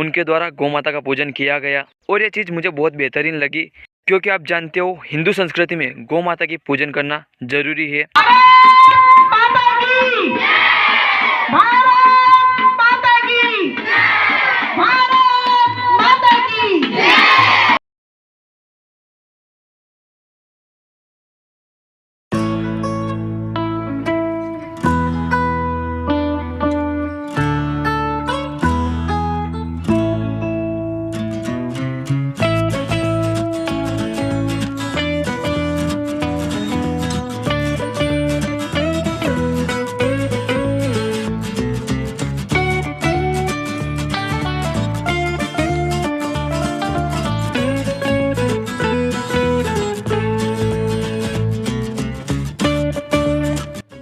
उनके द्वारा गौ माता का पूजन किया गया और ये चीज़ मुझे बहुत बेहतरीन लगी, क्योंकि आप जानते हो हिंदू संस्कृति में गौ माता की पूजन करना जरूरी है।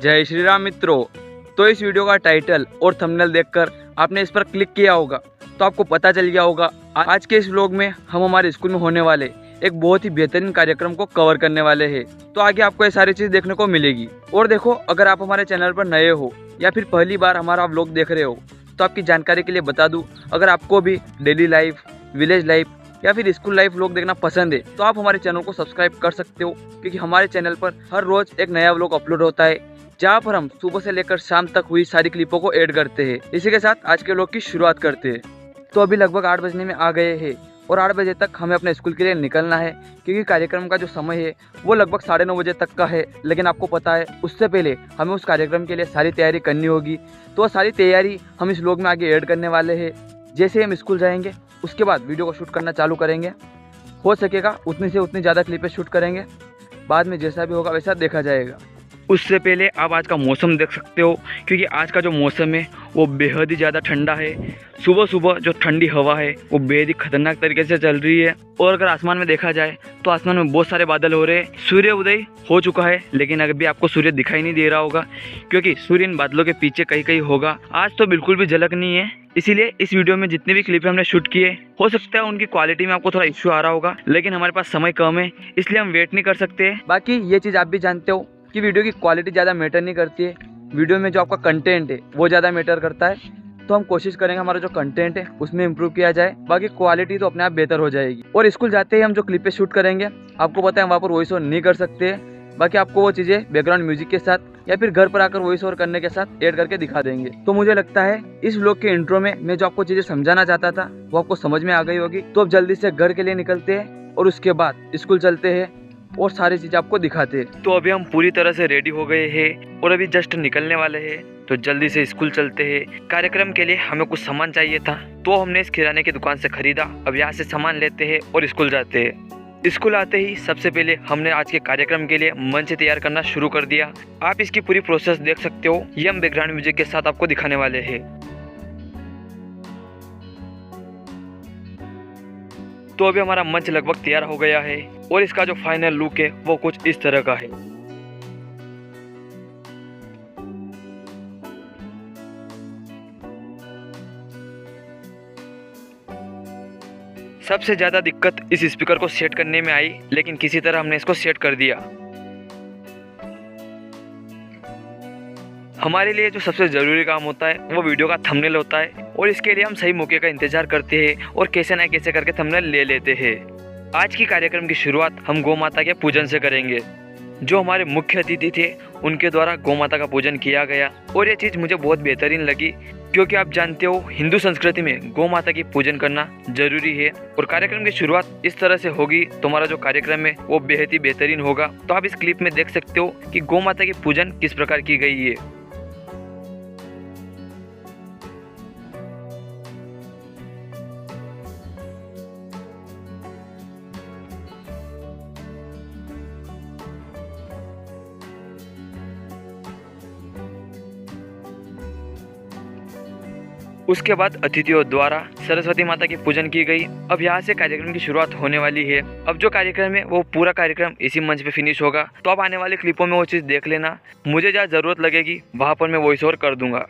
जय श्री राम मित्रों। तो इस वीडियो का टाइटल और थंबनेल देखकर आपने इस पर क्लिक किया होगा तो आपको पता चल गया होगा आज के इस व्लॉग में हम हमारे स्कूल में होने वाले एक बहुत ही बेहतरीन कार्यक्रम को कवर करने वाले हैं। तो आगे आपको ये सारी चीज़ देखने को मिलेगी। और देखो, अगर आप हमारे चैनल पर नए हो या फिर पहली बार हमारा व्लॉग देख रहे हो तो आपकी जानकारी के लिए बता दूँ, अगर आपको भी डेली लाइफ, विलेज लाइफ या फिर स्कूल लाइफ व्लॉग देखना पसंद है तो आप हमारे चैनल को सब्सक्राइब कर सकते हो, क्योंकि हमारे चैनल पर हर रोज एक नया व्लॉग अपलोड होता है जहाँ पर हम सुबह से लेकर शाम तक हुई सारी क्लिपों को ऐड करते हैं। इसी के साथ आज के व्लॉग की शुरुआत करते हैं। तो अभी लगभग 8 बजने में आ गए हैं और 8 बजे तक हमें अपने स्कूल के लिए निकलना है, क्योंकि कार्यक्रम का जो समय है वो लगभग 9:30 बजे तक का है। लेकिन आपको पता है उससे पहले हमें उस कार्यक्रम के लिए सारी तैयारी करनी होगी। तो वो सारी तैयारी हम इस व्लॉग में आगे ऐड करने वाले हैं। जैसे हम स्कूल जाएंगे उसके बाद वीडियो को शूट करना चालू करेंगे। हो सकेगा उतनी से उतनी ज़्यादा क्लिपें शूट करेंगे, बाद में जैसा भी होगा वैसा देखा जाएगा। उससे पहले आप आज का मौसम देख सकते हो, क्योंकि आज का जो मौसम है वो बेहद ही ज़्यादा ठंडा है। सुबह सुबह जो ठंडी हवा है वो बेहद ही खतरनाक तरीके से चल रही है। और अगर आसमान में देखा जाए तो आसमान में बहुत सारे बादल हो रहे हैं। सूर्य उदय हो चुका है, लेकिन अभी आपको सूर्य दिखाई नहीं दे रहा होगा, क्योंकि सूर्य इन बादलों के पीछे कहीं कहीं होगा। आज तो बिल्कुल भी झलक नहीं है, इसीलिए इस वीडियो में जितनी भी क्लिप हमने शूट किए हो सकता है उनकी क्वालिटी में आपको थोड़ा इश्यू आ रहा होगा, लेकिन हमारे पास समय कम है इसलिए हम वेट नहीं कर सकते। बाकी ये चीज़ आप भी जानते हो कि वीडियो की क्वालिटी ज़्यादा मैटर नहीं करती है, वीडियो में जो आपका कंटेंट है वो ज़्यादा मैटर करता है। तो हम कोशिश करेंगे हमारा जो कंटेंट है उसमें इम्प्रूव किया जाए, बाकी क्वालिटी तो अपने आप बेहतर हो जाएगी। और स्कूल जाते ही हम जो क्लिपें शूट करेंगे आपको पता है वहाँ पर वॉइस ओवर नहीं कर सकते, बाकी आपको वो चीज़ें बैकग्राउंड म्यूजिक के साथ या फिर घर पर आकर वॉइस ओवर करने के साथ ऐड करके दिखा देंगे। तो मुझे लगता है इस व्लॉग के इंट्रो में मैं जो आपको चीज़ें समझाना चाहता था वो आपको समझ में आ गई होगी। तो अब जल्दी से घर के लिए निकलते हैं और उसके बाद स्कूल चलते हैं और सारी चीज़ आपको दिखाते हैं। तो अभी हम पूरी तरह से रेडी हो गए हैं और अभी जस्ट निकलने वाले हैं, तो जल्दी से स्कूल चलते हैं। कार्यक्रम के लिए हमें कुछ सामान चाहिए था तो हमने इस किराने की दुकान से खरीदा। अब यहाँ से सामान लेते हैं और स्कूल जाते हैं। स्कूल आते ही सबसे पहले हमने आज के कार्यक्रम के लिए मंच तैयार करना शुरू कर दिया। आप इसकी पूरी प्रोसेस देख सकते हो, ये हम बैकग्राउंड म्यूजिक के साथ आपको दिखाने वाले हैं। तो अभी हमारा मंच लगभग तैयार हो गया है और इसका जो फाइनल लुक है वो कुछ इस तरह का है। सबसे ज़्यादा दिक्कत इस स्पीकर को सेट करने में आई, लेकिन किसी तरह हमने इसको सेट कर दिया। हमारे लिए जो सबसे ज़रूरी काम होता है वो वीडियो का थंबनेल होता है, और इसके लिए हम सही मौके का इंतजार करते हैं और कैसे ना कैसे करके थंबनेल ले लेते हैं। आज की कार्यक्रम की शुरुआत हम गौ माता के पूजन से करेंगे। जो हमारे मुख्य अतिथि थे उनके द्वारा गौ माता का पूजन किया गया और ये चीज़ मुझे बहुत बेहतरीन लगी, क्योंकि आप जानते हो हिंदू संस्कृति में गौ माता की पूजन करना जरूरी है। और कार्यक्रम की शुरुआत इस तरह से होगी तो हमारा जो कार्यक्रम है वो बेहद ही बेहतरीन होगा। तो आप इस क्लिप में देख सकते हो कि गौ माता की पूजन किस प्रकार की गई है। उसके बाद अतिथियों द्वारा सरस्वती माता की पूजन की गई। अब यहाँ से कार्यक्रम की शुरुआत होने वाली है। अब जो कार्यक्रम है वो पूरा कार्यक्रम इसी मंच पे फिनिश होगा। तो अब आने वाले क्लिपों में वो चीज़ देख लेना। मुझे जहाँ ज़रूरत लगेगी वहाँ पर मैं वॉइस ओवर कर दूंगा।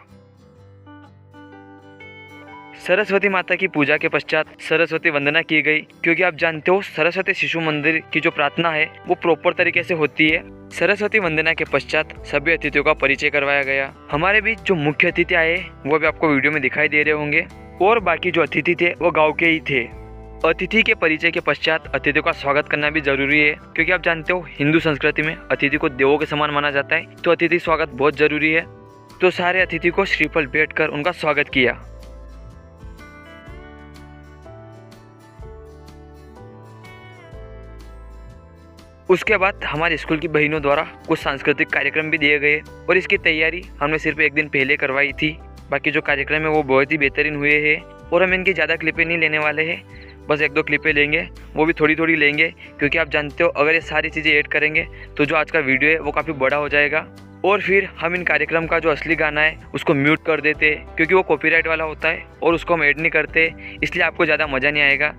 सरस्वती माता की पूजा के पश्चात सरस्वती वंदना की गई, क्योंकि आप जानते हो सरस्वती शिशु मंदिर की जो प्रार्थना है वो प्रॉपर तरीके से होती है। सरस्वती वंदना के पश्चात सभी अतिथियों का परिचय करवाया गया। हमारे बीच जो मुख्य अतिथि आए वो भी आपको वीडियो में दिखाई दे रहे होंगे, और बाकी जो अतिथि थे वो गाँव के ही थे। अतिथि के परिचय के पश्चात अतिथि का स्वागत करना भी जरूरी है, क्योंकि आप जानते हो हिंदू संस्कृति में अतिथि को देवों के समान माना जाता है, तो अतिथि स्वागत बहुत जरूरी है। तो सारे अतिथि को श्रीफल भेंट कर उनका स्वागत किया। उसके बाद हमारे स्कूल की बहनों द्वारा कुछ सांस्कृतिक कार्यक्रम भी दिए गए, और इसकी तैयारी हमने सिर्फ एक दिन पहले करवाई थी। बाकी जो कार्यक्रम है वो बहुत ही बेहतरीन हुए हैं, और हम इनकी ज़्यादा क्लिपें नहीं लेने वाले हैं, बस 1-2 क्लिपें लेंगे, वो भी थोड़ी थोड़ी लेंगे, क्योंकि आप जानते हो अगर ये सारी चीज़ें ऐड करेंगे तो जो आज का वीडियो है वो काफ़ी बड़ा हो जाएगा। और फिर हम इन कार्यक्रम का जो असली गाना है उसको म्यूट कर देते, क्योंकि वो कॉपीराइट वाला होता है और उसको हम ऐड नहीं करते, इसलिए आपको ज़्यादा मज़ा नहीं आएगा।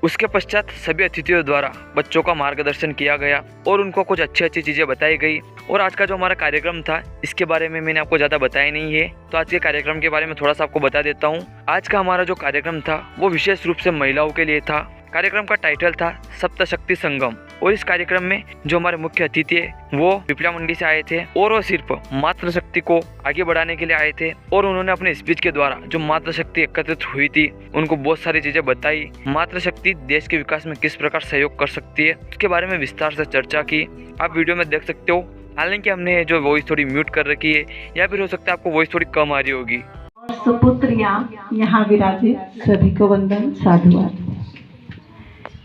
उसके पश्चात सभी अतिथियों द्वारा बच्चों का मार्गदर्शन किया गया और उनको कुछ अच्छी अच्छी चीज़ें बताई गई। और आज का जो हमारा कार्यक्रम था इसके बारे में मैंने आपको ज़्यादा बताया नहीं है, तो आज के कार्यक्रम के बारे में थोड़ा सा आपको बता देता हूँ। आज का हमारा जो कार्यक्रम था वो विशेष रूप से महिलाओं के लिए था। कार्यक्रम का टाइटल था सप्तशक्ति संगम, और इस कार्यक्रम में जो हमारे मुख्य अतिथि है वो पिपला मंडी से आए थे, और वो सिर्फ मातृशक्ति को आगे बढ़ाने के लिए आए थे। और उन्होंने अपने स्पीच के द्वारा जो मातृशक्ति एकत्रित हुई थी उनको बहुत सारी चीजें बताई। मातृशक्ति देश के विकास में किस प्रकार सहयोग कर सकती है उसके बारे में विस्तार से चर्चा की, आप वीडियो में देख सकते हो। हालांकि हमने जो वॉइस थोड़ी म्यूट कर रखी है, या फिर हो सकता है आपको वॉइस थोड़ी कम आ रही होगी। और सुपुत्रियां यहाँ विराजित, सभी को वंदन साधुवाद।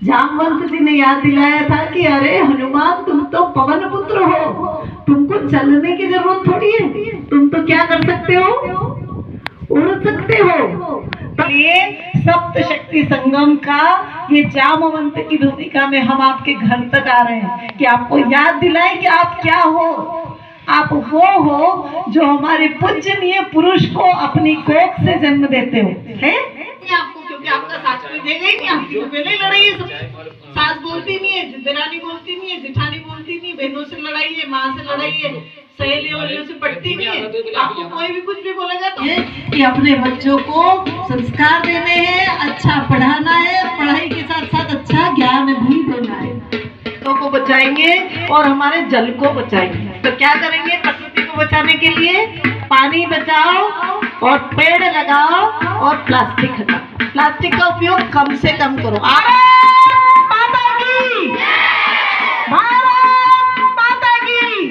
जामवंत जी ने याद दिलाया था कि अरे हनुमान तुम तो पवन पुत्र हो, तुमको चलने की जरूरत थोड़ी है, तुम तो क्या कर सकते हो, उड़ सकते हो। तो ये सप्तशक्ति संगम का ये जामवंत की भूमिका में हम आपके घर तक आ रहे हैं कि आपको याद दिलाएं कि आप क्या हो। आप वो हो जो हमारे पूजनीय पुरुष को अपनी कोख से जन्म देते हो, है आपको, क्योंकि आपका सास कोई देगा ही नहीं, आपकी तो पहले ही लड़ाई है। सास बोलती नहीं है, देरानी बोलती नहीं है, जेठानी बोलती नहीं, बहनों से लड़ाई है, माँ से लड़ाई है, सहेलियों से पटती नहीं है। आपको कोई भी कुछ भी बोलेगा तो कि अपने बच्चों को संस्कार देने हैं, अच्छा पढ़ाना है, पढ़ाई के साथ साथ अच्छा ज्ञान भी देना है। को बचाएंगे और हमारे जल को बचाएंगे। तो क्या करेंगे प्रकृति को बचाने के लिए? पानी बचाओ और पेड़ लगाओ और प्लास्टिक हटाओ। प्लास्टिक का उपयोग कम से कम करो। माता की भारत माता की,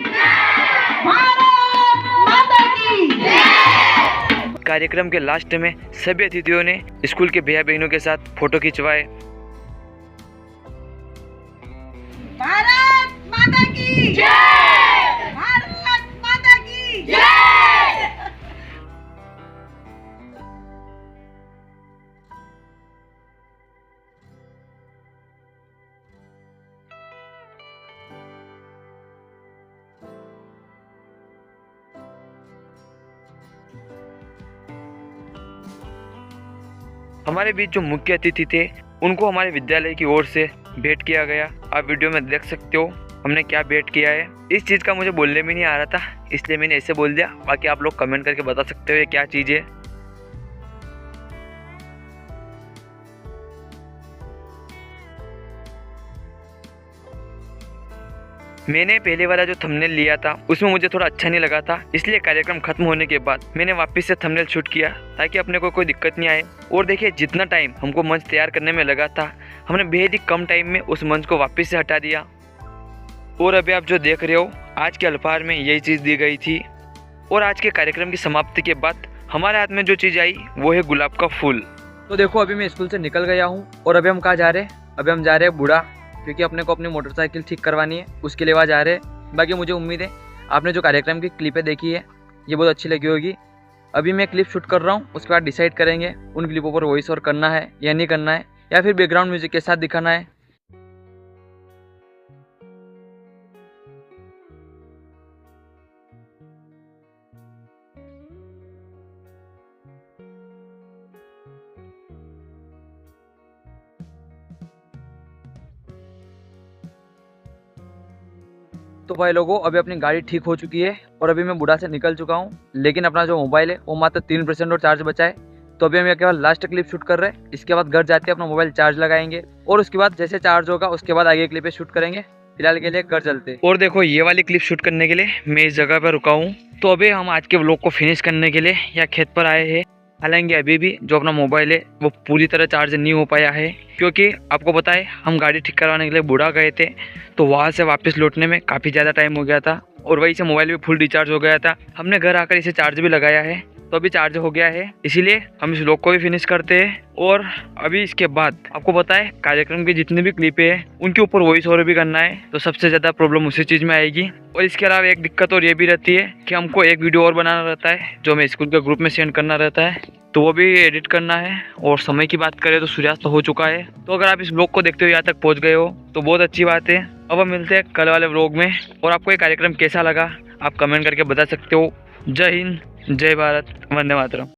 भारत माता की। कार्यक्रम के लास्ट में सभी अतिथियों ने स्कूल के भैया बहनों के साथ फोटो खिंचवाए। भारत माता की जय, भारत माता की जय। हमारे बीच जो मुख्य अतिथि थे उनको हमारे विद्यालय की ओर से भेंट किया गया। आप वीडियो में देख सकते हो हमने क्या भेंट किया है। इस चीज़ का मुझे बोलने में नहीं आ रहा था, इसलिए मैंने ऐसे बोल दिया। बाकी आप लोग कमेंट करके बता सकते हो ये क्या चीज़ है। मैंने पहले वाला जो थंबनेल लिया था उसमें मुझे थोड़ा अच्छा नहीं लगा था, इसलिए कार्यक्रम खत्म होने के बाद मैंने वापस से थंबनेल शूट किया ताकि अपने को कोई दिक्कत नहीं आए। और देखिए जितना टाइम हमको मंच तैयार करने में लगा था, हमने बेहद ही कम टाइम में उस मंच को वापस से हटा दिया। और अभी आप जो देख रहे हो आज के अल्फार में यही चीज़ दी गई थी। और आज के कार्यक्रम की समाप्ति के बाद हमारे हाथ में जो चीज़ आई वो है गुलाब का फूल। तो देखो अभी मैं स्कूल से निकल गया हूँ, और अभी हम कहाँ जा रहे हैं? अभी हम जा रहे हैं बूढ़ा, क्योंकि अपने को अपनी मोटरसाइकिल ठीक करवानी है, उसके लिए वहाँ जा रहे हैं। बाकी मुझे उम्मीद है आपने जो कार्यक्रम की क्लिपें देखी है ये बहुत अच्छी लगी होगी। अभी मैं क्लिप शूट कर रहा हूँ, उसके बाद डिसाइड करेंगे उन क्लिपों पर वॉइस ओवर करना है या नहीं करना है, या फिर बैकग्राउंड म्यूजिक के साथ दिखाना है। तो भाई लोगों, अभी अपनी गाड़ी ठीक हो चुकी है और अभी मैं बुढ़ा से निकल चुका हूँ, लेकिन अपना जो मोबाइल है वो मात्र 3% और चार्ज बचा है। तो अभी हम ये केवल लास्ट क्लिप शूट कर रहे हैं। इसके बाद घर जाके अपना मोबाइल चार्ज लगाएंगे और उसके बाद जैसे चार्ज होगा उसके बाद आगे क्लिप शूट करेंगे। फिलहाल के लिए घर चलते हैं। और देखो, ये वाली क्लिप शूट करने के लिए मैं इस जगह पर रुका हूँ। तो अभी हम आज के व्लॉग को फिनिश करने के लिए यहाँ खेत पर आए हैं। हालांकि अभी भी जो अपना मोबाइल है वो पूरी तरह चार्ज नहीं हो पाया है, क्योंकि आपको पता है हम गाड़ी ठीक करवाने के लिए बुढ़ा गए थे, तो वहाँ से वापस लौटने में काफ़ी ज़्यादा टाइम हो गया था और वहीं से मोबाइल भी फुल रिचार्ज हो गया था। हमने घर आकर इसे चार्ज भी लगाया है, तो अभी चार्ज हो गया है। इसीलिए हम इस व्लॉग को भी फिनिश करते हैं। और अभी इसके बाद आपको पता है कार्यक्रम की जितनी भी क्लिपें हैं उनके ऊपर वॉइस ओवर भी करना है, तो सबसे ज़्यादा प्रॉब्लम उसी चीज़ में आएगी। और इसके अलावा एक दिक्कत और ये भी रहती है कि हमको एक वीडियो और बनाना रहता है जो हमें स्कूल के ग्रुप में सेंड करना रहता है, तो वो भी एडिट करना है। और समय की बात करें तो सूर्यास्त हो चुका है। तो अगर आप इस ब्लॉग को देखते हुए यहाँ तक पहुँच गए हो तो बहुत अच्छी बात है। अब हम मिलते हैं कल वाले व्लॉग में। और आपको ये कार्यक्रम कैसा लगा आप कमेंट करके बता सकते हो। जय हिंद, जय भारत, वंदे मातरम।